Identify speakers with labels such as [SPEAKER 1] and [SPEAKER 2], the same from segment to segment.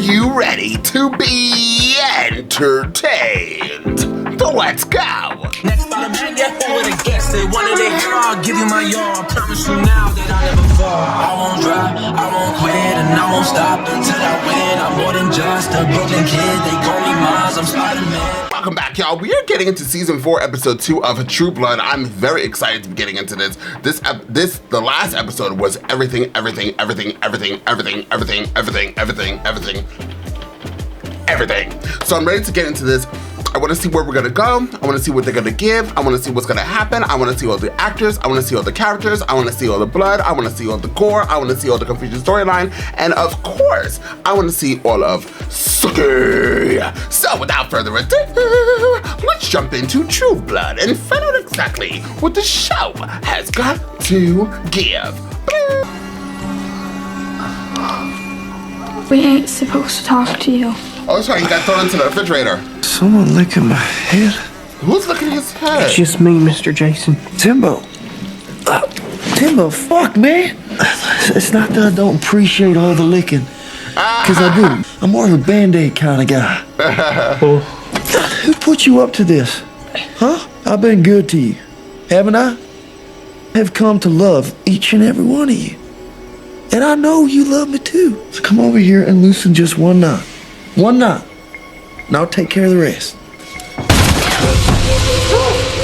[SPEAKER 1] you ready to be entertained? So let's go.
[SPEAKER 2] Next by the man, yeah, who would have guessed it? One of their hair, I'll give you my all. I promise you now that I'll never fall. I won't drop, I won't quit, and I won't stop until I win. I'm more than just a broken kid. They call me Miles, I'm Spider-Man.
[SPEAKER 1] Welcome back, y'all. We are getting into season 4, episode 2 of True Blood. I'm very excited to be getting into this. The last episode was everything. So I'm ready to get into this. I want to see where we're gonna go. I want to see what they're gonna give. I want to see what's gonna happen. I want to see all the actors. I want to see all the characters. I want to see all the blood. I want to see all the gore. I want to see all the confusion storyline. And of course, I want to see all of Sookie. So without further ado, let's jump into True Blood and find out exactly what the show has got to give.
[SPEAKER 3] We ain't supposed to talk to you.
[SPEAKER 1] Oh, sorry, you got thrown into the refrigerator.
[SPEAKER 4] Someone licking my head?
[SPEAKER 1] Who's licking his head?
[SPEAKER 5] It's just me, Mr. Jason.
[SPEAKER 4] Timbo. Timbo, fuck, man. It's not that I don't appreciate all the licking. Because I do. I'm more of a Band-Aid kind of guy. Who put you up to this? Huh? I've been good to you, haven't I? Have come to love each and every one of you. And I know you love me too. So come over here and loosen just one knot. One knot. And I'll take care of the rest.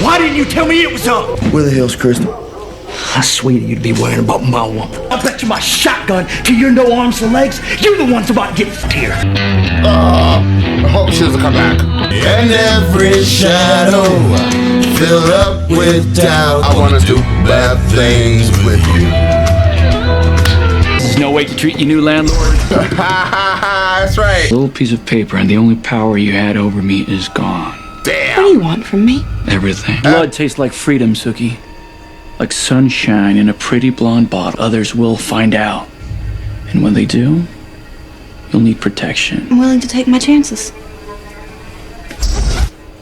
[SPEAKER 5] Why didn't you tell me it was up?
[SPEAKER 4] Where the hell's Kristen?
[SPEAKER 5] How sweet of you to be worrying about my woman. I bet you my shotgun to your no arms and legs. You're the ones about to get here.
[SPEAKER 1] I hope she doesn't come back.
[SPEAKER 6] And every shadow filled up with doubt.
[SPEAKER 1] I wanna do bad things with you.
[SPEAKER 7] There's no way to treat your new landlord.
[SPEAKER 1] That's right.
[SPEAKER 7] A little piece of paper, and the only power you had over me is gone.
[SPEAKER 1] Damn.
[SPEAKER 3] What do you want from me?
[SPEAKER 7] Everything. Blood tastes like freedom, Sookie. Like sunshine in a pretty blonde bottle. Others will find out. And when they do, you'll need protection.
[SPEAKER 3] I'm willing to take my chances.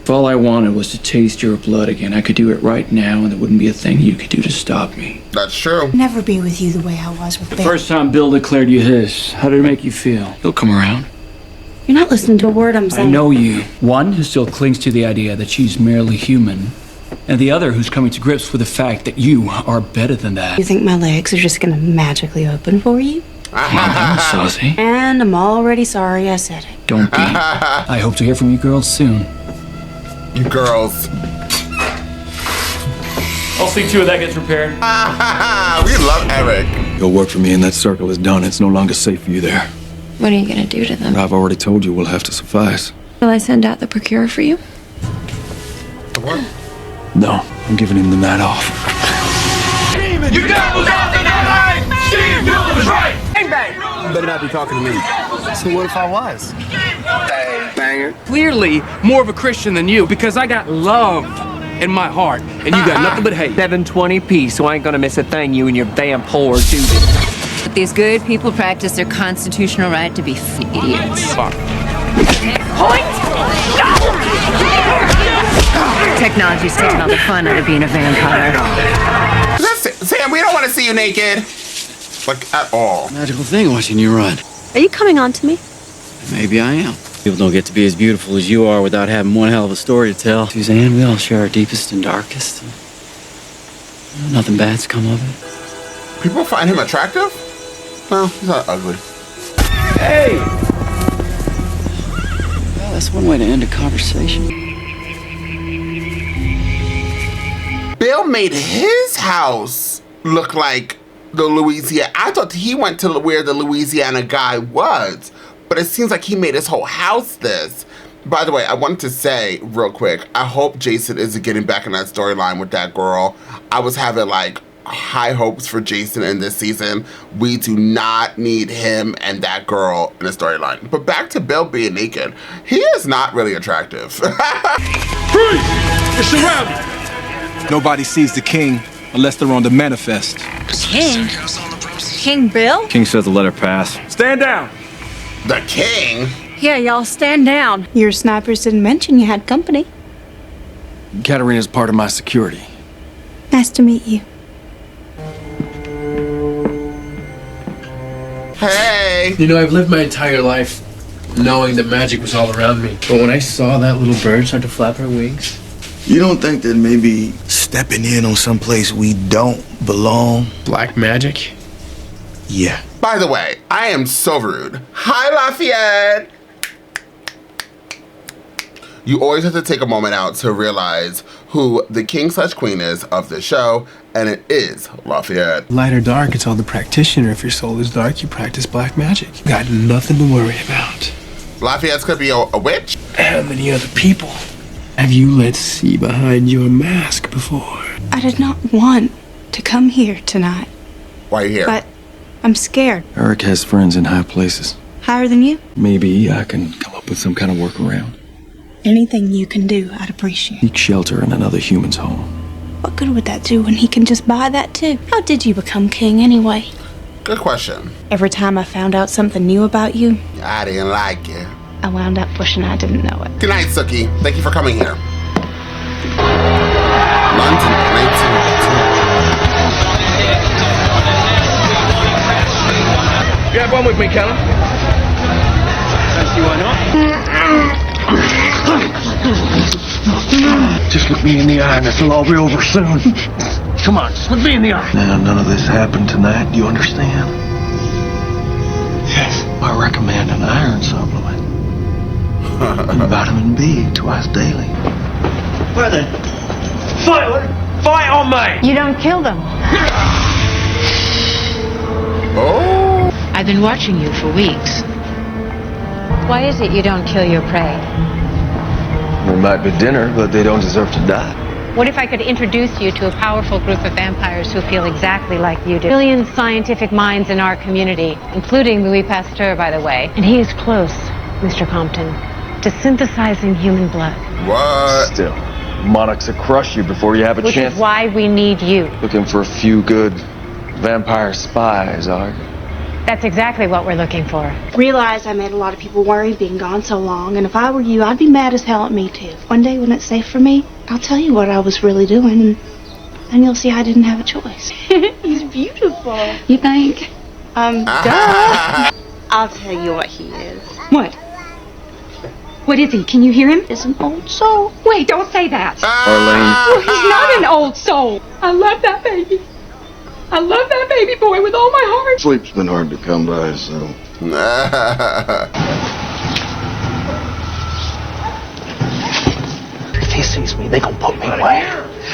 [SPEAKER 7] If all I wanted was to taste your blood again, I could do it right now, and there wouldn't be a thing you could do to stop me.
[SPEAKER 1] That's true.
[SPEAKER 3] Never be with you the way I was with Bill.
[SPEAKER 7] First time Bill declared you his, how did it make you feel? He'll come around.
[SPEAKER 3] You're not listening to a word I'm saying.
[SPEAKER 7] I know you. One who still clings to the idea that she's merely human, and the other who's coming to grips with the fact that you are better than that.
[SPEAKER 3] You think my legs are just gonna magically open for you?
[SPEAKER 7] Well, that was saucy.
[SPEAKER 3] And I'm already sorry I said it.
[SPEAKER 7] Don't be. I hope to hear from you girls soon.
[SPEAKER 1] You girls.
[SPEAKER 7] I'll see to it that gets repaired.
[SPEAKER 1] We love Eric.
[SPEAKER 8] Your work for me in that circle is done. It's no longer safe for you there.
[SPEAKER 3] What are you gonna do to them?
[SPEAKER 8] But I've already told you we'll have to suffice.
[SPEAKER 3] Will I send out the procure for you?
[SPEAKER 1] What?
[SPEAKER 8] No, I'm giving him the night off.
[SPEAKER 2] You devils out the night! Steve Dillon was right! Bang bang!
[SPEAKER 6] You better not be talking to me. So what if I was?
[SPEAKER 2] Banger. Clearly more of a Christian than you because I got love in my heart and you got nothing but hate.
[SPEAKER 9] 720p, so I ain't gonna miss a thing you and your damn whore do.
[SPEAKER 10] These good people practice their constitutional right to be idiots.
[SPEAKER 2] Fuck.
[SPEAKER 10] Technology's taking all the fun out of being a vampire.
[SPEAKER 1] Sam, we don't want to see you naked. Like, at all.
[SPEAKER 11] Magical thing watching you run.
[SPEAKER 3] Are you coming on to me?
[SPEAKER 11] Maybe I am. People don't get to be as beautiful as you are without having one hell of a story to tell. Suzanne, we all share our deepest and darkest. Nothing bad's come of it.
[SPEAKER 1] People find him attractive? Well, he's not ugly.
[SPEAKER 11] Hey! Well, that's one way to end a conversation.
[SPEAKER 1] Bill made his house look like the Louisiana. I thought he went to where the Louisiana guy was, but it seems like he made his whole house this. By the way, I wanted to say real quick, I hope Jason isn't getting back in that storyline with that girl. I was having like high hopes for Jason in this season. We do not need him and that girl in a storyline. But back to Bill being naked, he is not really attractive.
[SPEAKER 2] You're surrounded.
[SPEAKER 8] Nobody sees the king unless they're on the manifest.
[SPEAKER 10] King? King Bill?
[SPEAKER 8] King says to let her pass.
[SPEAKER 2] Stand down.
[SPEAKER 1] The king?
[SPEAKER 10] Yeah, y'all stand down.
[SPEAKER 3] Your snipers didn't mention you had company.
[SPEAKER 8] Katarina's part of my security.
[SPEAKER 3] Nice to meet you.
[SPEAKER 1] Hey!
[SPEAKER 5] You know, I've lived my entire life
[SPEAKER 12] knowing that magic was all around me. But when I saw that little bird start to flap her wings...
[SPEAKER 4] You don't think that maybe stepping in on someplace we don't belong?
[SPEAKER 12] Black magic?
[SPEAKER 4] Yeah.
[SPEAKER 1] By the way, I am so rude. Hi, Lafayette! You always have to take a moment out to realize who the king/queen is of the show, and it is Lafayette.
[SPEAKER 12] Light or dark, it's all the practitioner. If your soul is dark, you practice black magic. You got nothing to worry about.
[SPEAKER 1] Lafayette's gonna be a witch?
[SPEAKER 12] How many other people have you let see behind your mask before?
[SPEAKER 3] I did not want to come here tonight.
[SPEAKER 1] Why are you here?
[SPEAKER 3] But I'm scared.
[SPEAKER 13] Eric has friends in high places.
[SPEAKER 3] Higher than you?
[SPEAKER 13] Maybe I can come up with some kind of workaround.
[SPEAKER 3] Anything you can do, I'd appreciate.
[SPEAKER 13] Seek shelter in another human's home.
[SPEAKER 3] What good would that do when he can just buy that too? How did you become king anyway?
[SPEAKER 1] Good question.
[SPEAKER 3] Every time I found out something new about you,
[SPEAKER 1] I didn't like it.
[SPEAKER 3] I wound up wishing I didn't know it.
[SPEAKER 1] Good night, Sookie. Thank you for coming here. London, 1918.
[SPEAKER 14] Grab one with me, Callum. Don't see why not.
[SPEAKER 5] Just look me in the eye and it'll all be over soon. Come on, just look me in the eye.
[SPEAKER 4] Now, none of this happened tonight. Do you understand?
[SPEAKER 5] Yes.
[SPEAKER 4] I recommend an iron supplement. And vitamin B twice daily.
[SPEAKER 5] Well then, fight on me!
[SPEAKER 10] You don't kill them.
[SPEAKER 1] Oh.
[SPEAKER 10] I've been watching you for weeks. Why is it you don't kill your prey?
[SPEAKER 6] There might be dinner, but they don't deserve to die.
[SPEAKER 10] What if I could introduce you to a powerful group of vampires who feel exactly like you do? Brilliant scientific minds in our community, including Louis Pasteur, by the way. And he is close, Mr. Compton, to synthesizing human blood.
[SPEAKER 1] What?
[SPEAKER 6] Still, monarchs will crush you before you have a
[SPEAKER 10] Which
[SPEAKER 6] chance.
[SPEAKER 10] is why we need you.
[SPEAKER 6] Looking for a few good vampire spies, are you?
[SPEAKER 10] That's exactly what we're looking for.
[SPEAKER 3] Realize I made a lot of people worried being gone so long, and if I were you, I'd be mad as hell at me too. One day when it's safe for me, I'll tell you what I was really doing, and you'll see I didn't have a choice. He's beautiful. You think? Duh. I'll tell you what he is.
[SPEAKER 15] What? What is he? Can you hear him?
[SPEAKER 3] He's an old soul.
[SPEAKER 15] Wait, don't say that.
[SPEAKER 6] Arlene.
[SPEAKER 15] Well, he's not an old soul. I love that baby. I love that baby boy with all my heart.
[SPEAKER 6] Sleep's been hard to come by, so.
[SPEAKER 5] If he sees me, they gonna put me away.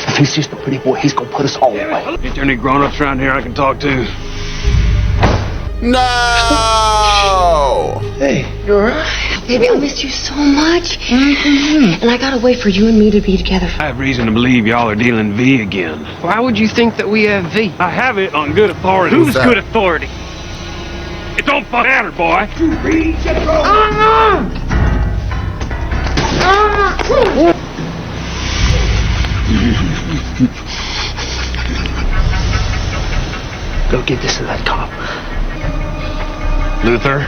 [SPEAKER 5] If he sees the pretty boy, he's gonna put us all away.
[SPEAKER 14] Ain't there any grown-ups around here I can talk to?
[SPEAKER 1] No!
[SPEAKER 5] Hey, you alright?
[SPEAKER 15] Baby, I missed you so much. And I gotta wait for you and me to be together.
[SPEAKER 14] I have reason to believe y'all are dealing V again.
[SPEAKER 12] Why would you think that we have V?
[SPEAKER 14] I have it on good authority. Who's good authority? It don't matter, boy.
[SPEAKER 5] Go get this to that cop.
[SPEAKER 14] Luther,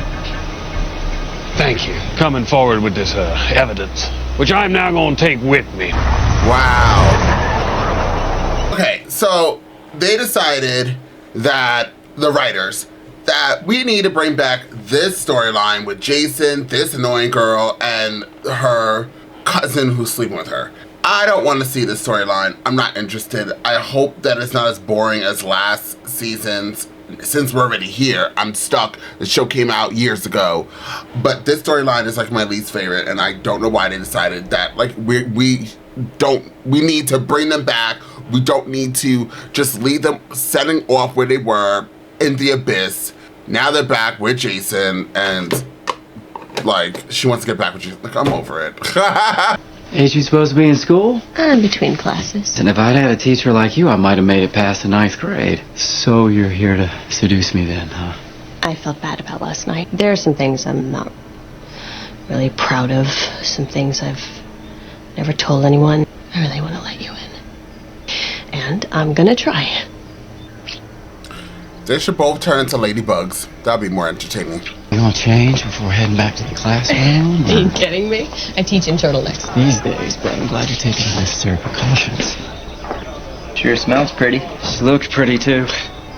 [SPEAKER 14] thank you. Coming forward with this evidence, which I'm now going to take with me.
[SPEAKER 1] Wow. Okay, so they decided that, the writers, that we need to bring back this storyline with Jason, this annoying girl, and her cousin who's sleeping with her. I don't want to see this storyline. I'm not interested. I hope that it's not as boring as last season's. Since we're already here, I'm stuck. The show came out years ago, but this storyline is like my least favorite, and I don't know why they decided that. Like we need to bring them back. We don't need to just leave them setting off where they were in the abyss. Now they're back with Jason, and like she wants to get back with you. Like I'm over it.
[SPEAKER 11] Ain't you supposed to be in school?
[SPEAKER 15] I'm between classes.
[SPEAKER 11] And if I'd had a teacher like you, I might have made it past the 9th grade. So you're here to seduce me then, huh?
[SPEAKER 15] I felt bad about last night. There are some things I'm not really proud of. Some things I've never told anyone. I really want to let you in. And I'm gonna try.
[SPEAKER 1] They should both turn into ladybugs. That'd be more entertaining.
[SPEAKER 11] You gonna change before heading back to the classroom?
[SPEAKER 15] Are you kidding me? I teach in turtlenecks.
[SPEAKER 11] These days, but I'm glad you're taking the necessary precautions.
[SPEAKER 9] Sure smells pretty.
[SPEAKER 11] She looks pretty too.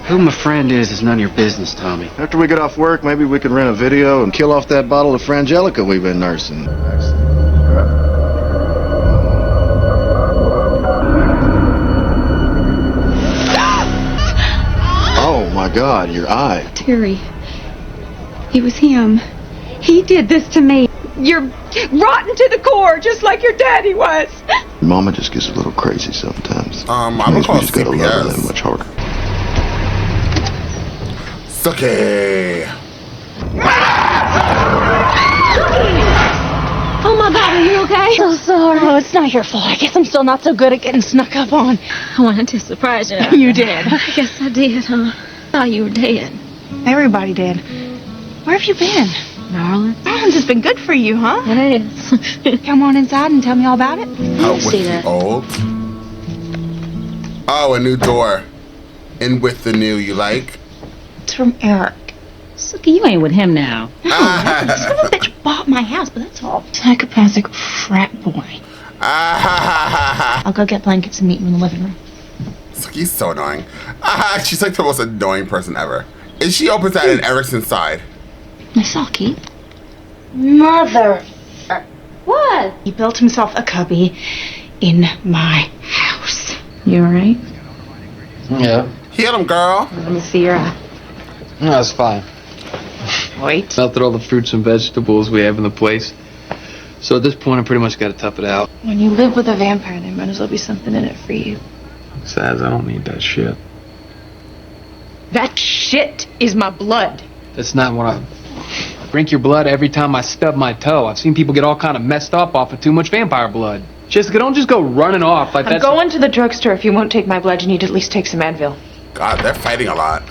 [SPEAKER 11] Who my friend is none of your business, Tommy.
[SPEAKER 16] After we get off work, maybe we could rent a video and kill off that bottle of Frangelica we've been nursing. Oh my God, your eye.
[SPEAKER 3] Terry. It was him. He did this to me. You're rotten to the core, just like your daddy was.
[SPEAKER 16] Mama just gets a little crazy sometimes.
[SPEAKER 1] I'm gonna call
[SPEAKER 16] we just gotta love her
[SPEAKER 1] CPS.
[SPEAKER 16] that much harder.
[SPEAKER 1] Sookie.
[SPEAKER 3] Oh my God, are you okay? So sorry. Oh, it's not your fault. I guess I'm still not so good at getting snuck up on. I wanted to surprise you. You did. I guess I did, huh? Thought you were dead. Everybody did. Where have you been? Maryland. Maryland's has been good for you, huh? It is. Come on inside and tell me all about it.
[SPEAKER 1] Out with the old. Oh, a new door. In with the new, you like?
[SPEAKER 3] It's from Eric.
[SPEAKER 17] Sookie, you ain't with him now.
[SPEAKER 3] No, son of a bitch bought my house, but that's all. Psychopathic frat boy. I'll go get blankets and meet you in the living room.
[SPEAKER 1] Sookie's so annoying. She's like the most annoying person ever. And she opens that and Eric's inside.
[SPEAKER 3] Misaki? Mother. What? He built himself a cubby in my house.
[SPEAKER 17] You alright?
[SPEAKER 6] Yeah.
[SPEAKER 1] Hit him, girl.
[SPEAKER 17] Let me see your eye.
[SPEAKER 6] No, that's fine.
[SPEAKER 17] Wait.
[SPEAKER 6] Melted all the fruits and vegetables we have in the place. So at this point, I pretty much got to tough it out.
[SPEAKER 3] When you live with a vampire, there might as well be something in it for you.
[SPEAKER 6] Besides, I don't need that shit.
[SPEAKER 17] That shit is my blood.
[SPEAKER 6] That's not what I drink your blood every time I stub my toe. I've seen people get all kind of messed up off of too much vampire blood. Jessica, don't just go running off like that.
[SPEAKER 17] I'm going to the drugstore. If you won't take my blood, you need to at least take some Advil.
[SPEAKER 1] God, they're fighting a lot.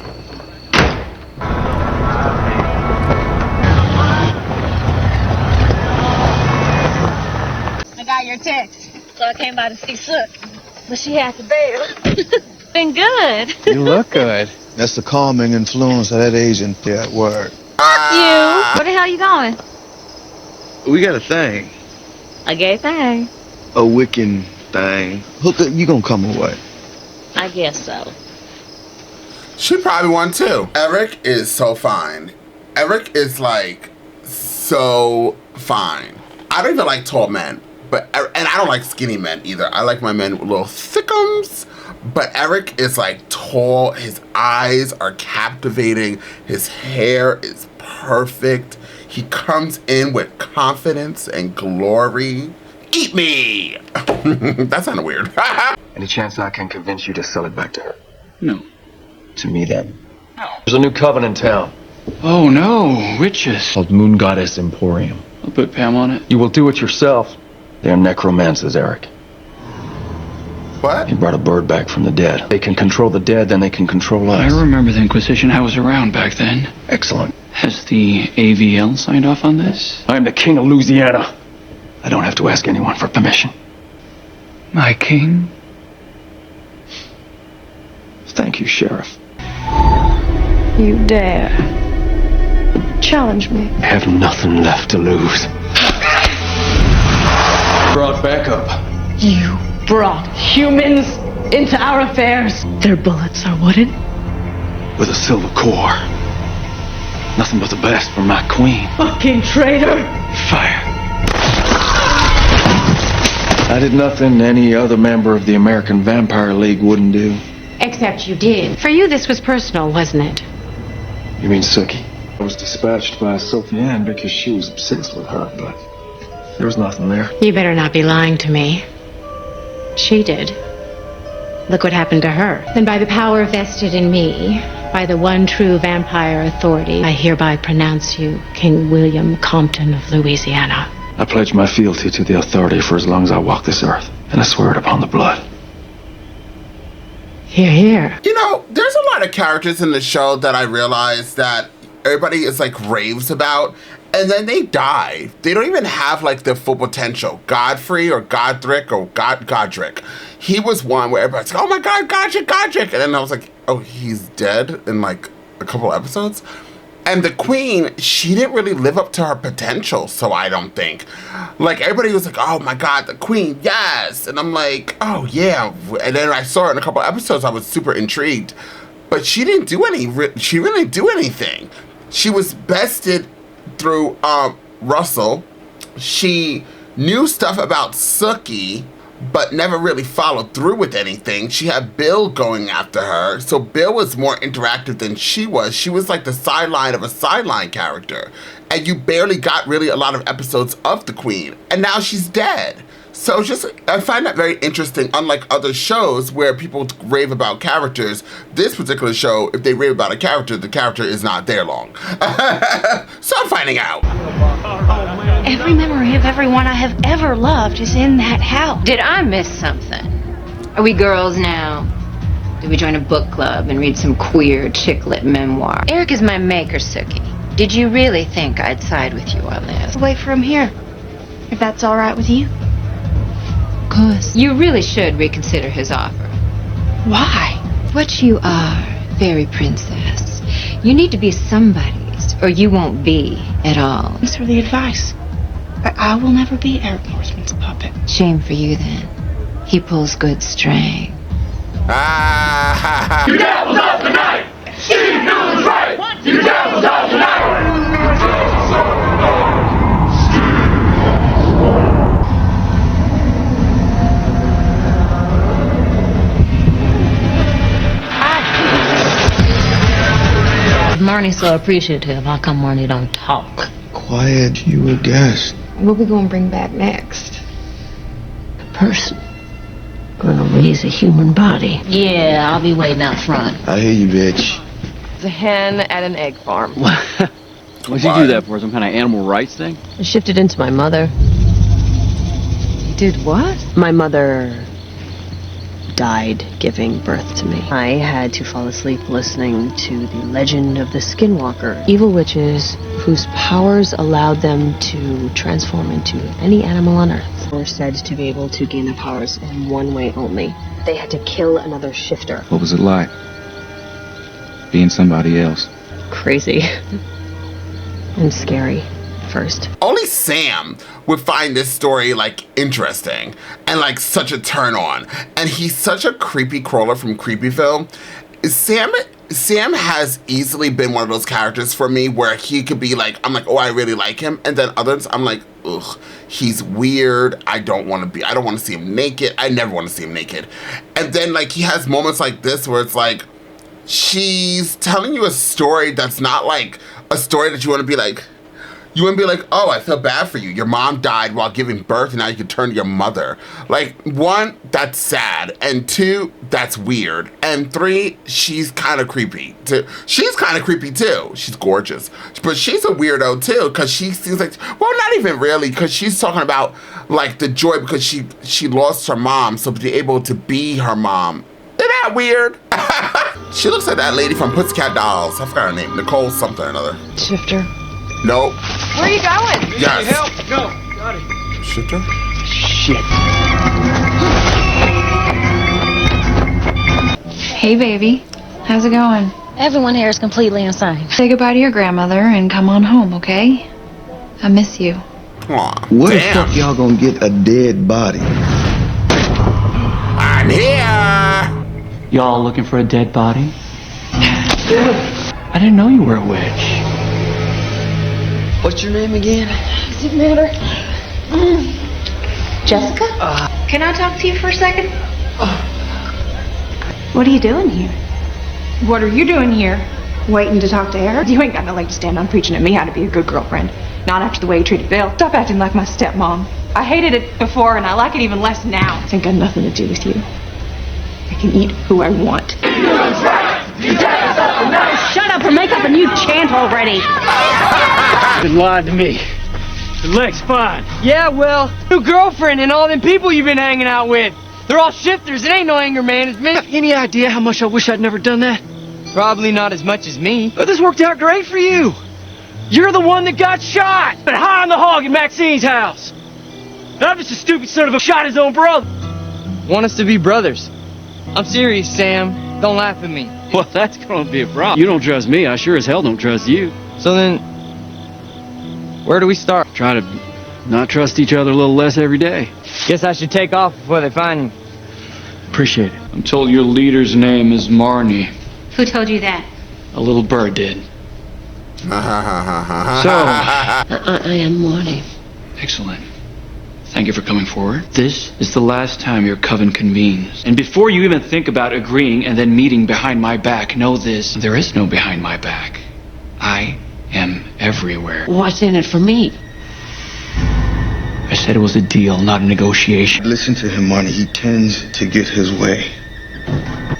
[SPEAKER 18] I got your text, so I came by to see Sook. But she had to bail. Been good.
[SPEAKER 6] You look good.
[SPEAKER 16] That's the calming influence of that agent there at work.
[SPEAKER 18] Fuck you. Where the hell you going?
[SPEAKER 16] We got a thing.
[SPEAKER 18] A gay thing.
[SPEAKER 16] A Wiccan thing. Hooker, you gonna come away?
[SPEAKER 18] I guess so.
[SPEAKER 1] She probably won too. Eric is so fine. Eric is like so fine. I don't even like tall men, and I don't like skinny men either. I like my men with little thickums. But Eric is like tall. His eyes are captivating. His hair is perfect. He comes in with confidence and glory. Eat me! That sounded weird.
[SPEAKER 13] Any chance I can convince you to sell it back to her?
[SPEAKER 7] No.
[SPEAKER 13] To me, then. No. There's a new coven in town.
[SPEAKER 7] Oh no, witches.
[SPEAKER 13] Called Moon Goddess Emporium.
[SPEAKER 7] I'll put Pam on it.
[SPEAKER 13] You will do it yourself. They're necromancers, Eric.
[SPEAKER 1] What?
[SPEAKER 13] He brought a bird back from the dead. They can control the dead, then they can control us.
[SPEAKER 7] I remember the Inquisition. I was around back then.
[SPEAKER 13] Excellent.
[SPEAKER 7] Has the AVL signed off on this?
[SPEAKER 13] I am the king of Louisiana. I don't have to ask anyone for permission.
[SPEAKER 7] My king?
[SPEAKER 13] Thank you, Sheriff.
[SPEAKER 3] You dare challenge me?
[SPEAKER 13] I have nothing left to lose. Brought back up.
[SPEAKER 17] You brought humans into our affairs. Their bullets are wooden.
[SPEAKER 13] With a silver core. Nothing but the best for my queen.
[SPEAKER 17] Fucking traitor.
[SPEAKER 13] Fire. I did nothing any other member of the American Vampire League wouldn't do.
[SPEAKER 10] Except you did. For you, this was personal, wasn't it?
[SPEAKER 13] You mean Sookie? I was dispatched by Sookie Ann because she was obsessed with her, but there was nothing there.
[SPEAKER 10] You better not be lying to me. She did. Look what happened to her. Then by the power vested in me, by the one true vampire authority, I hereby pronounce you King William Compton of Louisiana.
[SPEAKER 13] I pledge my fealty to the authority for as long as I walk this earth, and I swear it upon the blood.
[SPEAKER 10] Hear, hear.
[SPEAKER 1] You know, there's a lot of characters in the show that I realize that everybody is like raves about, and then they die. They don't even have like their full potential. Godfrey or Godric or Godric. He was one where everybody's like, oh my God, Godric. And then I was like, oh, he's dead in like a couple episodes. And the queen, she didn't really live up to her potential, so I don't think. Like, everybody was like, oh my God, the queen, yes! And I'm like, oh yeah. And then I saw her in a couple episodes, I was super intrigued. but she didn't do she really didn't do anything. She was bested through Russell. She knew stuff about Sookie, but never really followed through with anything. She had Bill going after her, so Bill was more interactive than she was. She was like the sideline of a sideline character, and you barely got really a lot of episodes of the Queen, and now she's dead. So I find that very interesting. Unlike other shows where people rave about characters, this particular show, if they rave about a character, the character is not there long. So I'm finding out.
[SPEAKER 3] Every memory of everyone I have ever loved is in that house.
[SPEAKER 10] Did I miss something? Are we girls now? Did we join a book club and read some queer chick-lit memoir? Eric is my maker, Sookie. Did you really think I'd side with you on this?
[SPEAKER 3] Wait for him here, if that's all right with you.
[SPEAKER 10] Of course. You really should reconsider his offer.
[SPEAKER 3] Why?
[SPEAKER 10] What you are, fairy princess. You need to be somebody's, or you won't be at all.
[SPEAKER 3] Thanks for the advice. But I will never be Eric Norseman's puppet.
[SPEAKER 10] Shame for you, then. He pulls good string.
[SPEAKER 2] You devils out tonight! Steve Newland's right! You devils out tonight!
[SPEAKER 17] Marnie's so appreciative. How come Marnie don't talk?
[SPEAKER 4] Quiet, you a guest.
[SPEAKER 3] What we gonna bring back next?
[SPEAKER 15] A person. Gonna raise a human body.
[SPEAKER 17] Yeah, I'll be waiting out front.
[SPEAKER 4] I hear you, bitch.
[SPEAKER 19] It's a hen at an egg farm.
[SPEAKER 11] What'd you do that for? Some kind of animal rights thing?
[SPEAKER 15] I shifted into my mother.
[SPEAKER 10] You did what?
[SPEAKER 15] My mother died giving birth to me. I had to fall asleep listening to the legend of the Skinwalker, evil witches whose powers allowed them to transform into any animal on Earth. Were said to be able to gain their powers in one way only. They had to kill another shifter.
[SPEAKER 20] What was it like? Being somebody else?
[SPEAKER 15] Crazy. And scary. First.
[SPEAKER 1] Only Sam would find this story like interesting and like such a turn on. And he's such a creepy crawler from Creepyville. Sam has easily been one of those characters for me where he could be like, I'm like, oh, I really like him. And then others, I'm like, ugh, he's weird. I don't want to see him naked. I never want to see him naked. And then like he has moments like this where it's like, she's telling you a story that's not like a story that you want to be like, oh, I feel bad for you. Your mom died while giving birth and now you can turn to your mother. Like, one, that's sad. And two, that's weird. And three, she's kind of creepy too. She's kind of creepy too. She's gorgeous. But she's a weirdo too because she seems like, well, not even really, because she's talking about like the joy because she lost her mom, so to be able to be her mom. Isn't that weird? She looks like that lady from Pussycat Dolls. I forgot her name. Nicole something or another.
[SPEAKER 3] Shifter.
[SPEAKER 1] Nope.
[SPEAKER 19] Where are you going?
[SPEAKER 1] Yes.
[SPEAKER 14] Help! Go! Got it.
[SPEAKER 1] Shifter?
[SPEAKER 11] Shit.
[SPEAKER 3] Hey, baby. How's it going?
[SPEAKER 17] Everyone here is completely insane.
[SPEAKER 3] Say goodbye to your grandmother and come on home, okay? I miss you.
[SPEAKER 1] Aw,
[SPEAKER 4] Where
[SPEAKER 1] damn.
[SPEAKER 4] the fuck y'all gonna get a dead body?
[SPEAKER 1] I'm here!
[SPEAKER 7] Y'all looking for a dead body? I didn't know you were a witch.
[SPEAKER 4] What's your name again?
[SPEAKER 3] Does it matter? Jessica? Can I talk to you for a second? What are you doing here? What are you doing here? Waiting to talk to Eric? You ain't got no leg to stand on preaching at me how to be a good girlfriend. Not after the way you treated Bill. Stop acting like my stepmom. I hated it before and I like it even less now. It's ain't got nothing to do with you. I can eat who I want.
[SPEAKER 17] Shut up or make up a new chant already.
[SPEAKER 14] Been lying to me. The leg's fine.
[SPEAKER 19] Yeah, well, new girlfriend and all them people you've been hanging out with. They're all shifters. It ain't no anger management.
[SPEAKER 14] Any idea how much I wish I'd never done that?
[SPEAKER 19] Probably not as much as me. But this worked out great for you. You're the one that got shot. But high on the hog at Maxine's house. And I'm just a stupid son of a shot his own brother. Want us to be brothers. I'm serious, Sam. Don't laugh at me.
[SPEAKER 11] Well, that's gonna be a problem. You don't trust me, I sure as hell don't trust you.
[SPEAKER 19] So then, where do we start?
[SPEAKER 11] Try to not trust each other a little less every day.
[SPEAKER 19] Guess I should take off before they find you.
[SPEAKER 11] Appreciate it.
[SPEAKER 7] I'm told your leader's name is Marnie.
[SPEAKER 10] Who told you that?
[SPEAKER 7] A little bird did. So,
[SPEAKER 15] I am mourning.
[SPEAKER 7] excellent. Thank you for coming forward. This is the last time your coven convenes. And before you even think about agreeing and then meeting behind my back, know this. There is no behind my back. I am everywhere.
[SPEAKER 15] What's in it for me?
[SPEAKER 7] I said it was a deal, not a negotiation.
[SPEAKER 4] Listen to him, Marty. He tends to get his way.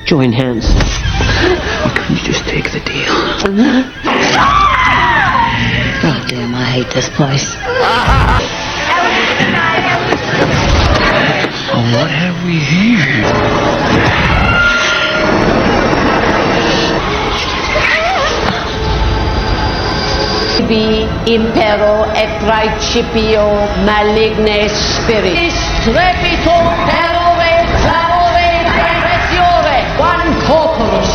[SPEAKER 15] Join hands.
[SPEAKER 7] Why couldn't you just take the deal?
[SPEAKER 15] Oh, damn, I hate this place.
[SPEAKER 7] Oh, what have we here?
[SPEAKER 17] Be impero et principio maligne spiritus. Strepito terrore clamore perversione. One corporus.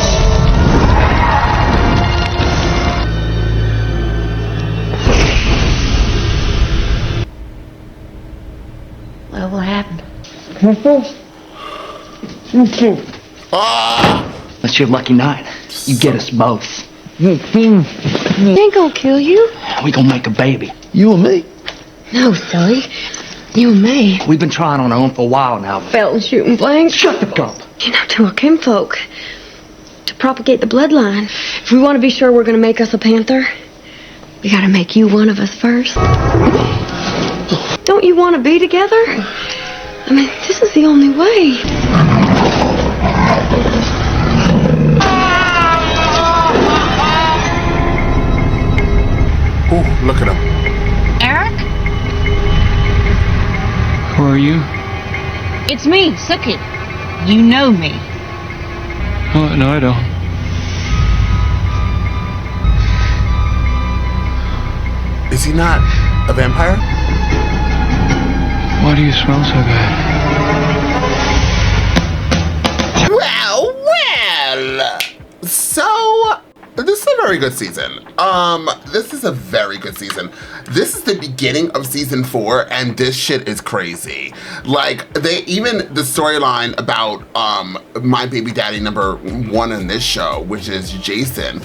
[SPEAKER 15] Well, what happened?
[SPEAKER 5] That's your lucky night. You get us both.
[SPEAKER 17] He ain't gonna kill you.
[SPEAKER 5] We gonna make a baby.
[SPEAKER 4] You and me?
[SPEAKER 17] No, silly. You and me.
[SPEAKER 5] We've been trying on our own for a while now.
[SPEAKER 17] Felton shooting blanks.
[SPEAKER 5] Shut the gulp.
[SPEAKER 17] You know, to our kinfolk. To propagate the bloodline. If we want to be sure we're gonna make us a panther, we gotta make you one of us first. Don't you want to be together? I mean, this is the only way.
[SPEAKER 1] Ooh, look at him.
[SPEAKER 10] Eric?
[SPEAKER 7] Who are you?
[SPEAKER 10] It's me, Sookie. You know me.
[SPEAKER 7] Oh, no, I don't.
[SPEAKER 1] Is he not a vampire?
[SPEAKER 7] Why do you smell so bad?
[SPEAKER 1] Well. So, this is a very good season. This is a very good season. This is the beginning of season 4, and this shit is crazy. Like, even the storyline about my baby daddy number 1 in this show, which is Jason,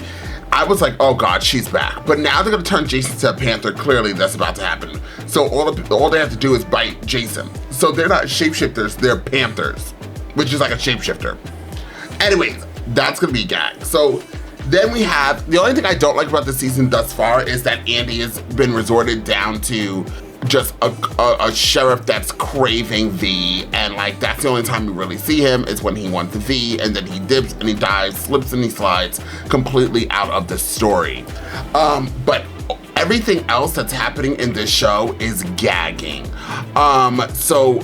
[SPEAKER 1] I was like, oh God, she's back. But now they're gonna turn Jason to a panther. Clearly that's about to happen. So all they have to do is bite Jason. So they're not shapeshifters, they're panthers, which is like a shapeshifter. Anyways, that's gonna be a gag. So then we have, the only thing I don't like about the season thus far is that Andy has been resorted down to just a sheriff that's craving V, and like that's the only time we really see him is when he wants the V, and then he dips and he dives, slips and he slides completely out of the story. But everything else that's happening in this show is gagging. So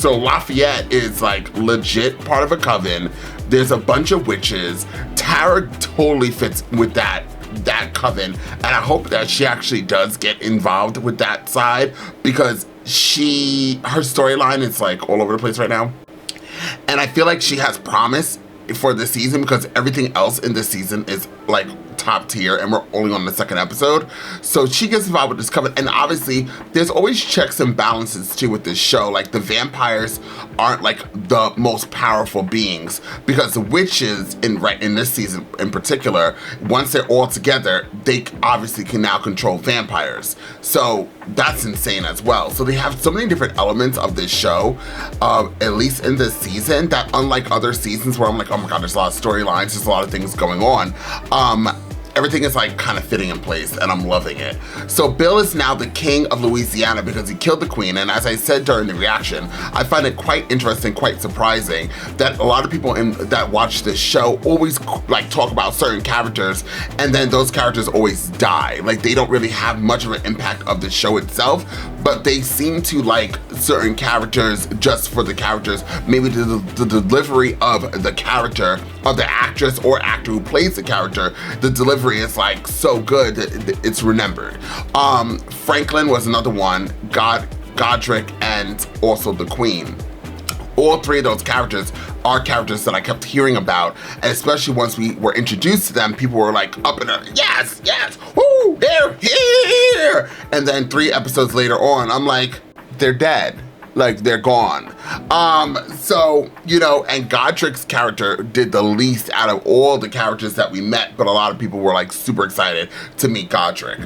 [SPEAKER 1] Lafayette is like legit part of a coven. There's a bunch of witches. Tara totally fits with that coven, and I hope that she actually does get involved with that side, because her storyline is like all over the place right now, and I feel like she has promise for this season, because everything else in this season is like top tier, and we're only on the 2nd episode. So she gets involved with this coven, and obviously there's always checks and balances too with this show. Like the vampires aren't like the most powerful beings, because the witches in this season in particular, once they're all together, they obviously can now control vampires. So that's insane as well. So they have so many different elements of this show, at least in this season, that unlike other seasons where I'm like, oh my God, there's a lot of storylines, there's a lot of things going on. Everything is like kind of fitting in place, and I'm loving it. So Bill is now the king of Louisiana because he killed the queen, and as I said during the reaction, I find it quite interesting, quite surprising that a lot of people that watch this show always like talk about certain characters, and then those characters always die. Like they don't really have much of an impact of the show itself, but they seem to like certain characters just for the characters. Maybe the delivery of the character, of the actress or actor who plays the character, the delivery is like so good that it's remembered. Franklin was another one, Godric, and also the Queen. All 3 of those characters are characters that I kept hearing about, and especially once we were introduced to them, people were like up in a yes, woo, they're here. And then 3 episodes later on, I'm like, they're dead. Like, they're gone. So, you know, and Godric's character did the least out of all the characters that we met, but a lot of people were like super excited to meet Godric.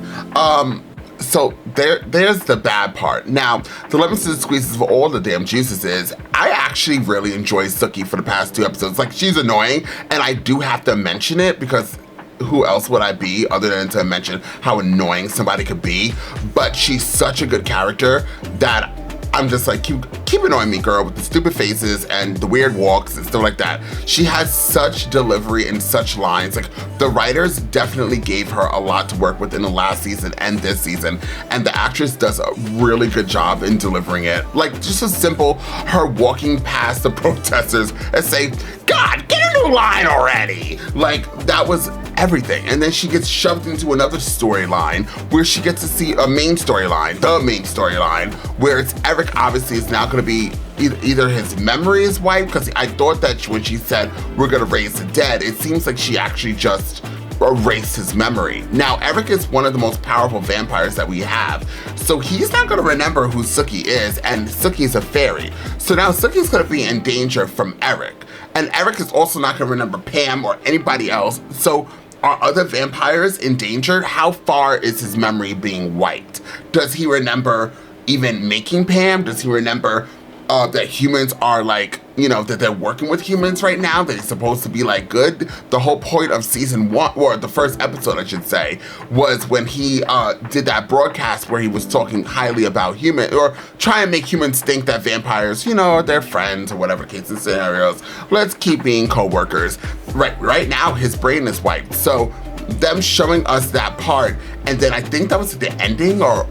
[SPEAKER 1] So there's the bad part. Now, the lemon squeezes for all the damn juices is, I actually really enjoy Sookie for the past 2 episodes. Like, she's annoying, and I do have to mention it because who else would I be other than to mention how annoying somebody could be? But she's such a good character that I'm just like, keep annoying me, girl, with the stupid faces and the weird walks and stuff like that. She has such delivery and such lines. Like, the writers definitely gave her a lot to work with in the last season and this season, and the actress does a really good job in delivering it. Like, just a simple, her walking past the protesters and say, God, get a new line already. Like, that was everything. And then she gets shoved into another storyline where she gets to see a main storyline, the main storyline, where it's Eric obviously is now going to be either his memory is wiped, because I thought that when she said we're going to raise the dead, it seems like she actually just erased his memory. Now, Eric is one of the most powerful vampires that we have, so he's not going to remember who Sookie is, and Sookie's a fairy. So now Sookie's going to be in danger from Eric, and Eric is also not going to remember Pam or anybody else. So are other vampires in danger? How far is his memory being wiped? Does he remember even making Pam? Does he remember that humans are like, you know, that they're working with humans right now, that it's supposed to be like good? The whole point of season 1, or the first episode I should say, was when he did that broadcast where he was talking highly about human, or try and make humans think that vampires, you know, are their friends or whatever case and scenarios. Let's keep being co-workers. Right now his brain is wiped. So them showing us that part, and then I think that was the ending or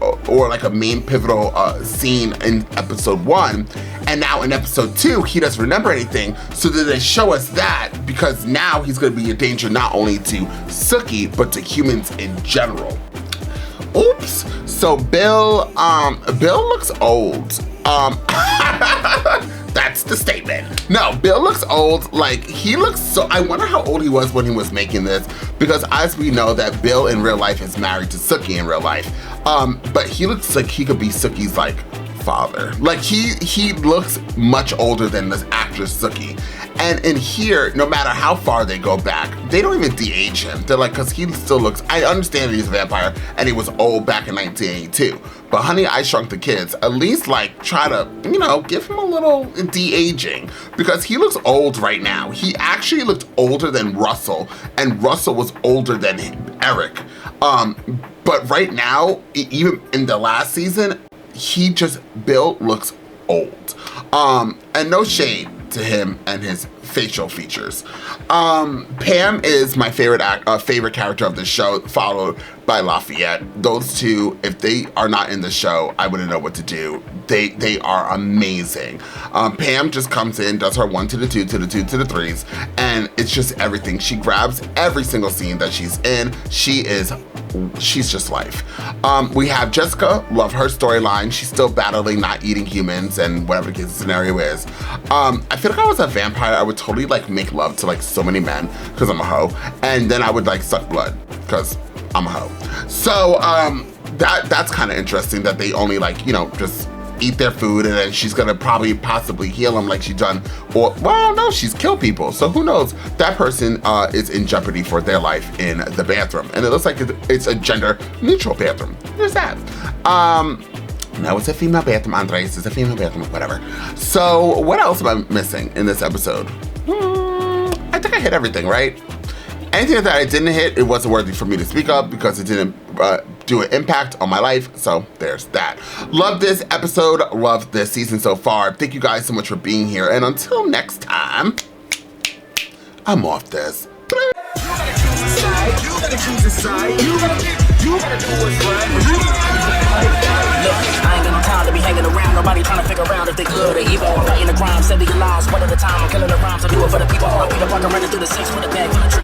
[SPEAKER 1] like a main pivotal scene in episode 1, and now in episode 2 he doesn't remember anything, so that they show us that, because now he's going to be a danger not only to Sookie but to humans in general. Oops. So Bill looks old. That's the statement. No, Bill looks old. Like, he looks so, I wonder how old he was when he was making this, because as we know that Bill in real life is married to Sookie in real life. But he looks like he could be Sookie's like father. Like, he looks much older than this actress Sookie. And in here, no matter how far they go back, they don't even de-age him. They're like, because he still looks, I understand that he's a vampire and he was old back in 1982. But Honey, I Shrunk the Kids, at least like try to, you know, give him a little de-aging, because he looks old right now. He actually looked older than Russell, and Russell was older than Eric. But right now, even in the last season, Bill looks old. And no shade to him and his facial features. Pam is my favorite character of the show, followed by Lafayette. Those two, if they are not in the show, I wouldn't know what to do. They are amazing. Pam just comes in, does her 1 to the 2 to the 2 to the 3s, and it's just everything. She grabs every single scene that she's in. She's just life. We have Jessica, love her storyline. She's still battling not eating humans and whatever the scenario is. I feel like if I was a vampire, I would totally like make love to like so many men, because I'm a hoe, and then I would like suck blood because I'm a hoe. So that's kind of interesting that they only like, you know, just eat their food, and then she's gonna possibly heal them like she's done, or well, no, she's killed people, so who knows. That person is in jeopardy for their life in the bathroom, and it looks like it's a gender neutral bathroom. There's that. No, it's a female bathroom, Andres. It's a female bathroom, whatever. So what else am I missing in this episode? I think I hit everything, right? Anything that I didn't hit, it wasn't worthy for me to speak of because it didn't do an impact on my life. So there's that. Love this episode. Love this season so far. Thank you guys so much for being here. And until next time, I'm off this.
[SPEAKER 2] You gotta choose a side. You gotta do what's right. Look, I ain't got no time to be hanging around. Nobody trying to figure out if they good or evil. I'm fighting the crime, saving your lives one at a time. I'm killing the rhymes. I do it for the people. I'm Peter Parker running through the 6 with a bag full of